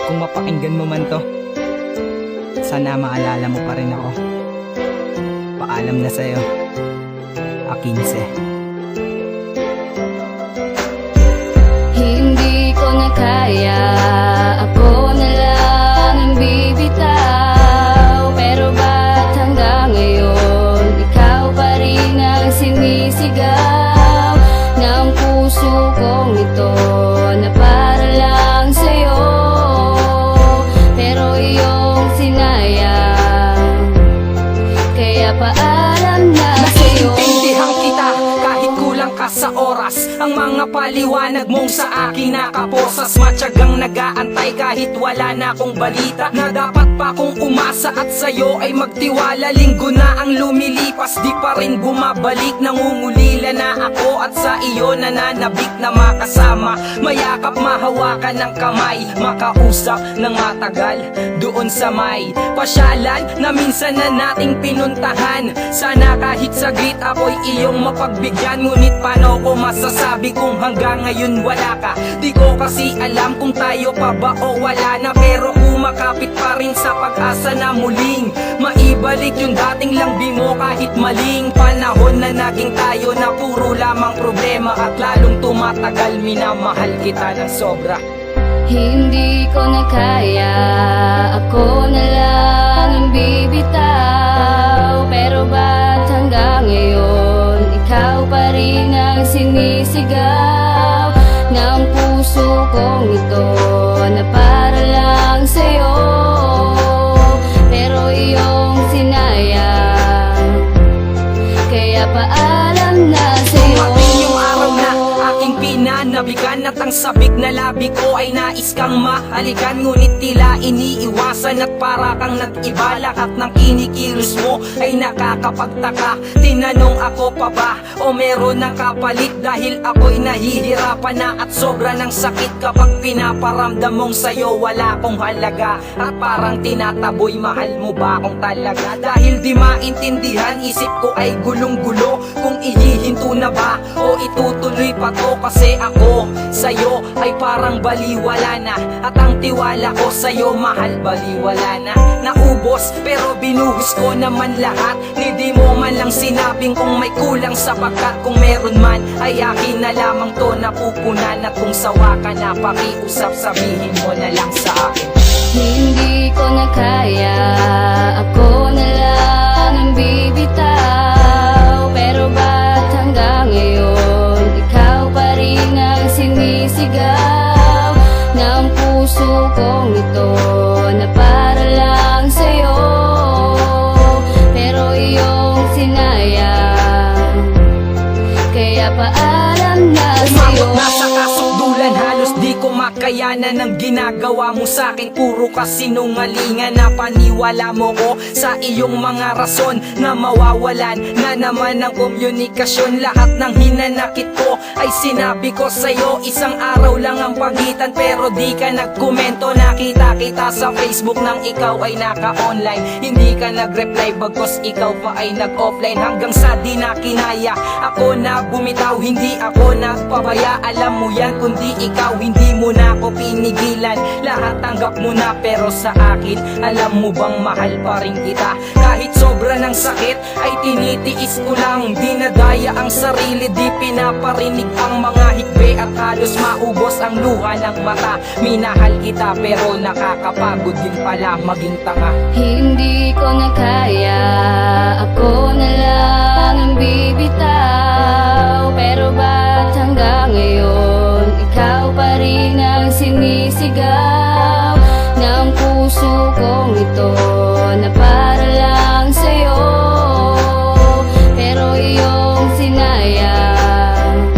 Kung mapakinggan mo man to, sana maalala mo pa rin ako. Paalam na sa'yo, A15. Hindi ko na kaya, ako na lang ang bibitaw. Pero ba't hanggang ngayon, ikaw pa rin ang sinisigaw ng puso kong ito na para lang sa'yo. Pero iyong sinayang, kaya paalam na sa'yo. Naiintindihan kita kahit kulang ka sa oras. Ang mga paliwanag mong sa akin nakaposas. Matyagang nag-aantay kahit wala na akong balita, na dapat pa akong umasa at sa'yo ay magtiwala. Linggo na ang lumilipas, di pa rin bumabalik. Nangungulila na ako at sa iyo nananabik na makasama. Mayakap, mahawakan ng kamay, makausap ng matagal doon sa may pasyalan na minsan na nating pinuntahan. Sana kahit saglit ako'y iyong mapagbigyan. Ngunit paano ko masasabi kung hanggang ngayon wala ka? Di ko kasi alam kung tayo pa ba o wala na. Pero kumakapit pa rin sa pag-asa na muling maibalik yung dating lambing mo. Kahit maling panahon na naging tayo na puro lamang problema, at lalong tumatagal, minamahal kita ng sobra. Hindi ko na kaya, ako na lang ang bibitaw. Pero ba't hanggang ngayon, ikaw pa rin ang sinisigaw ng puso kong ito na para lang sa'yo. Pero iyong sinayang, kaya paalam na sa'yo. Dumating yung araw na aking pinanabikan, at ang sabik na labi ko ay nais kang mahalikan. Ngunit tila iniiwasan at para kang nag-iba. Lahat ng kinikilos mo ay nakakapagtaka. Tinanong ako pa ba o meron ng kapalit, dahil ako'y nahihirapan na at sobra ng sakit kapag pinaparamdam mong sa'yo wala akong halaga. At parang tinataboy, mahal mo ba akong talaga? Dahil di maintindihan, isip ko ay gulong-gulo kung ihihinto na ba o itutuloy pa to. Kasi ako sa'yo ay parang baliwala na, at ang tiwala ko sa'yo, mahal, baliwala na. Naubos pero binuhos ko naman lahat. Hindi mo man lang sinabing kung may kulang, sapagkat kung meron man ay akin na lamang to napupunan. At kung sawa ka na pakiusap, sabihin mo na lang sa akin. Hindi ko na kaya, ako na lang ang bibitaw. Pero ba't hanggang ngayon, ikaw pa rin ang sinisigaw ng puso kong ito na para lang sa'yo. Pero iyong sinayang, kaya paalam na sa'yo. Umabot na sa kasukdulan, halos di ko makayanan ang ginagawa mo sa'kin. Puro kasinungalingan, na paniwala mo ko sa iyong mga rason na mawawalan na naman ang komunikasyon. Lahat ng hinanakit ko ay sinabi ko sa'yo. Isang araw lang ang pagitan pero di ka nagkomento. Nakita kita sa Facebook nang ikaw ay naka-online. Hindi ka nag-reply bagkos ikaw pa ay nag-offline. Hanggang sa di na kinaya, ako na bumitaw, hindi ako nagpabaya. Alam mo yan, kundi ikaw hindi mo na ako pinigilan. Lahat tanggap mo na pero sa akin, alam mo bang mahal pa rin kita? Kahit sobra ng sakit ay tinitiis ko lang. Dinadaya ang sarili, di pinaparinig ang mga hikbi, at halos maubos ang luha ng mata. Minahal kita pero nakakapagod din pala maging tanga. Hindi ko na kaya, ako na lang ang bibitaw. Pero ba't hanggang ngayon, ikaw pa rin ang sinisigaw ng puso kong ito na para lang sa'yo. Pero iyong sinayang,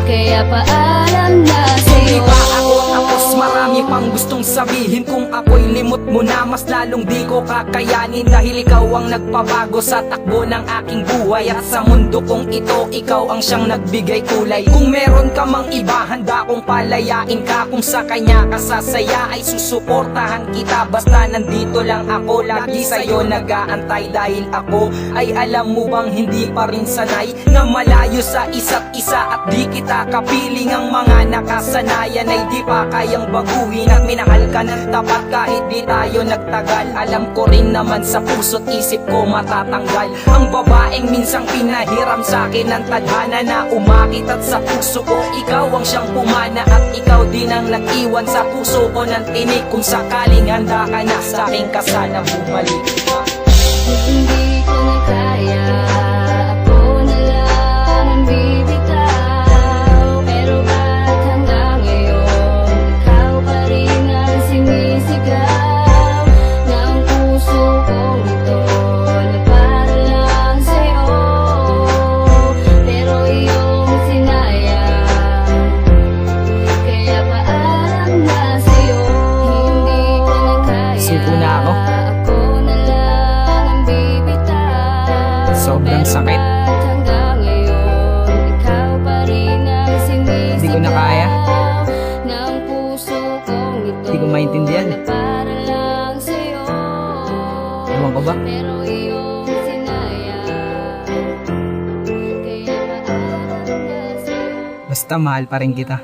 kaya paalam na sa'yo. Di ba ako tapos? Marami pang gustong sabihin. Kung ako'y limot mo na mas lalong di ko kakayanin. Dahil ikaw ang nagpabago sa takbo ng aking buhay. At sa mundo kong ito, ikaw ang siyang nagbigay kulay. Kung meron ka mang iba, handa kong palayain ka. Kung sa kanya ka sasaya, ay susuportahan kita. Basta nandito lang ako, lagi sa'yo nag-aantay. Dahil ako ay alam mo bang hindi pa rin sanay na malayo sa isa't isa. At di kita kapiling, ang mga nakasanayan ay di pa kayang baguhin. At minahal ka ng tapat kahit di tayo nagtagal. Alam ko rin naman sa puso't isip ko matatanggal ang babaeng minsang pinahiram sa akin ng tadhana na umakit. At sa puso ko ikaw ang siyang pumana. At ikaw din ang nag-iwan sa puso ko ng tinig. Kung sakaling handa ka na sa aking kasana bumalik. Hindi ko na kaya, ako na lang ang bibitaw. Pero ba't hanggang ngayon, ikaw pa rin ang sinisigaw ng puso kong ito na para lang sa'yo. Pero iyong sinayang, kaya paalam na sa'yo. Hindi ko na kaya, Suko na ako. ako na lang ang bibitaw. Sobrang sakit. Hanggang ngayon, ikaw pa rin ang sinisigaw Di ko na kaya. ng puso kong ito Di ko maintindihan. na para lang sa'yo. Ewan ko ba? Pero iyong sinayang, kaya paalam na sa'yo. Basta mahal pa rin kita.